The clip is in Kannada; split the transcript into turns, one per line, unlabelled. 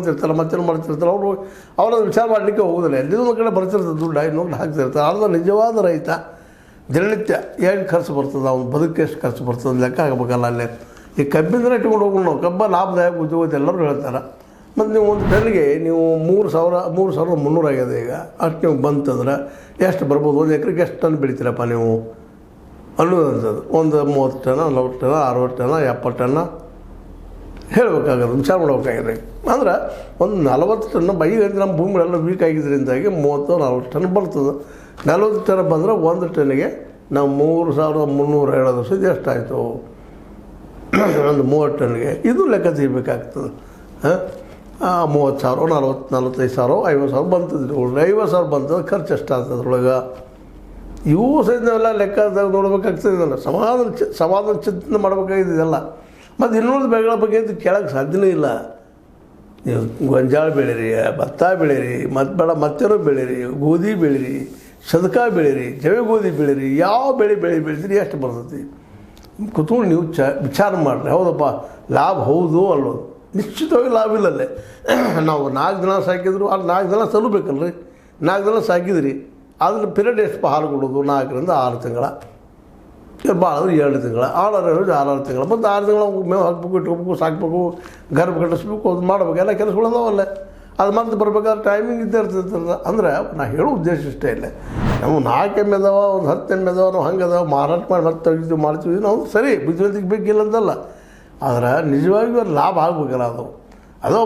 ಮಾಡ್ತಿರ್ತಾರೆ, ಮತ್ತೇನು ಮಾಡ್ತಿರ್ತಾರೆ. ಅವರು ವಿಚಾರ ಮಾಡಲಿಕ್ಕೆ ಹೋಗೋದಿಲ್ಲ. ಎಲ್ಲಿಂದ ಒಂದು ಕಡೆ ಬರ್ತಿರ್ತದೆ ದುಡ್ಡು, ಇನ್ನೊಂದು ಹಾಕ್ತಿರ್ತಾರೆ. ಆದ್ರೆ ನಿಜವಾದ ರೈತ ದಿನನಿತ್ಯ ಏನು ಖರ್ಚು ಬರ್ತದೆ, ಅವ್ನು ಬದುಕು ಎಷ್ಟು ಖರ್ಚು ಬರ್ತದೆ ಲೆಕ್ಕ ಆಗಬೇಕಲ್ಲ. ಅಲ್ಲೇ ಈ ಕಬ್ಬಿಂದನೇ ಇಟ್ಕೊಂಡು ಹೋಗೋಣ ನಾವು. ಕಬ್ಬ ಲಾಭದಾಯಕ ಉದ್ಯೋಗ ಎಲ್ಲರೂ ಹೇಳ್ತಾರೆ. ಮತ್ತು ನೀವು ಒಂದು ಟನ್ನಿಗೆ ನೀವು 3,300 ಆಗಿದೆ ಈಗ. ಅಷ್ಟು ನೀವು ಬಂತಂದ್ರೆ ಎಷ್ಟು ಬರ್ಬೋದು, ಒಂದು ಎಕರೆಗೆ ಎಷ್ಟು ಟನ್ ಬೆಳಿತೀರಪ್ಪ ನೀವು ಅನ್ನೋದಂಥದ್ದು. ಒಂದು 30 ಟನ್, 40 ಟನ್, 60 ಟನ್, 70 ಟನ್ ಹೇಳಬೇಕಾಗದು, ವಿಚಾರ ಮಾಡ್ಬೇಕಾಗಿದೆ. ಅಂದ್ರೆ ಒಂದು 40 ಟನ್ ಈಗ ನಮ್ಮ ಭೂಮಿಗಳೆಲ್ಲ ವೀಕ್ ಆಗಿದ್ದರಿಂದಾಗಿ 30-40 ಟನ್ ಬರ್ತದೆ. 40 ಟನ್ ಬಂದರೆ ಒಂದು ಟನ್ನಿಗೆ ನಾವು 3,300 ಹೇಳೋದು ಸಹ ಎಷ್ಟಾಯಿತು, ಒಂದು 30 ಟನ್ನಿಗೆ ಇದು ಲೆಕ್ಕ ತೆಗಿಬೇಕಾಗ್ತದೆ. 30,000, 45,000, 50,000 ಬಂತದ್ರಿ. 50,000 ಬಂತದ ಖರ್ಚು ಎಷ್ಟಾಗ್ತದೆ ಅದ್ರೊಳಗೆ. ಇವು ಸಹಿತ ನಾವೆಲ್ಲ ಲೆಕ್ಕದಾಗ ನೋಡ್ಬೇಕಾಗ್ತದಲ್ಲ. ಸಮಾಧಾನ ಚಿಂತನೆ ಮಾಡಬೇಕಾಗಿದ್ದೆಲ್ಲ. ಮತ್ತು ಇನ್ನೊಂದು ಬೆಳೆಗಳ ಬಗ್ಗೆ ಅಂತ ಕೇಳೋಕ್ಕೆ ಸಾಧ್ಯನೇ ಇಲ್ಲ. ನೀವು ಗೊಂಜಾಳ ಬೆಳೀರಿ, ಭತ್ತ ಬೆಳೀರಿ, ಮತ್ತೇನೋ ಬೆಳೀರಿ, ಗೋಧಿ ಬೆಳೀರಿ, ಸದಕ ಬೆಳೀರಿ, ಜವೆ ಗೋಧಿ ಬೆಳೀರಿ, ಯಾವ ಬೆಳೀತೀರಿ ಎಷ್ಟು ಬರ್ತೈತಿ ಕುತ್ಕೊಂಡು ನೀವು ವಿಚಾರ ಮಾಡಿರಿ. ಹೌದಪ್ಪ ಲಾಭ ಹೌದು ಅಲ್ಲೋದು. ನಿಶ್ಚಿತವಾಗಿ ಲಾಭ ಇಲ್ಲಲ್ಲೇ. ನಾವು 4 ದಿನ ಸಾಕಿದ್ರು ಅಲ್ಲಿ 4 ದಿನ ಸಲ್ಲಬೇಕಲ್ರಿ. 4 ದಿನ ಸಾಕಿದ್ರಿ, ಅದ್ರ ಪಿರಿಯಡ್ ಎಷ್ಟು ಹಾಲು ಕೊಡೋದು? 4ರಿಂದ 6 ತಿಂಗಳ, ಭಾಳ ಅಂದ್ರೆ 2 ತಿಂಗಳ, 6 ತಿಂಗಳ. ಮತ್ತು 6 ತಿಂಗಳ ಮೇವು ಹಾಕ್ಬೇಕು, ಇಟ್ಕೋಬೇಕು, ಸಾಕಬೇಕು, ಗರ್ಭ ಕಟ್ಟಿಸ್ಬೇಕು, ಅದು ಮಾಡ್ಬೇಕು, ಎಲ್ಲ ಕೆಲಸಗಳು ಅದಾವಲ್ಲ. ಅದು ಮತ್ತೆ ಬರ್ಬೇಕಾದ್ರೆ ಟೈಮಿಂಗ್ ಇದ್ದೇ ಇರ್ತೈತೆ. ಅಂದ್ರೆ ನಾ ಹೇಳೋ ಉದ್ದೇಶ ಇಷ್ಟೇ ಇಲ್ಲ. ನಾವು 4 ಎಮ್ಮೆ ಅದಾವ, ಒಂದು 10 ಎಮ್ಮೆ ಅದಾವ, ನಾವು ಹಂಗೆ ಅದಾವ ಮಾರಾಟ ಮಾಡಿ ಮತ್ತೆ ತೆಗಿತೀವಿ ಮಾಡ್ತೀವಿ. ನಾವು ಸರಿ ಬುದ್ಧಿವಂತಿಕೆ ಬೇಕಿಲ್ಲ ಅಂತಲ್ಲ. ಆದ್ರೆ ನಿಜವಾಗಿಯೂ ಲಾಭ ಆಗ್ಬೇಕಲ್ಲ. ಅದು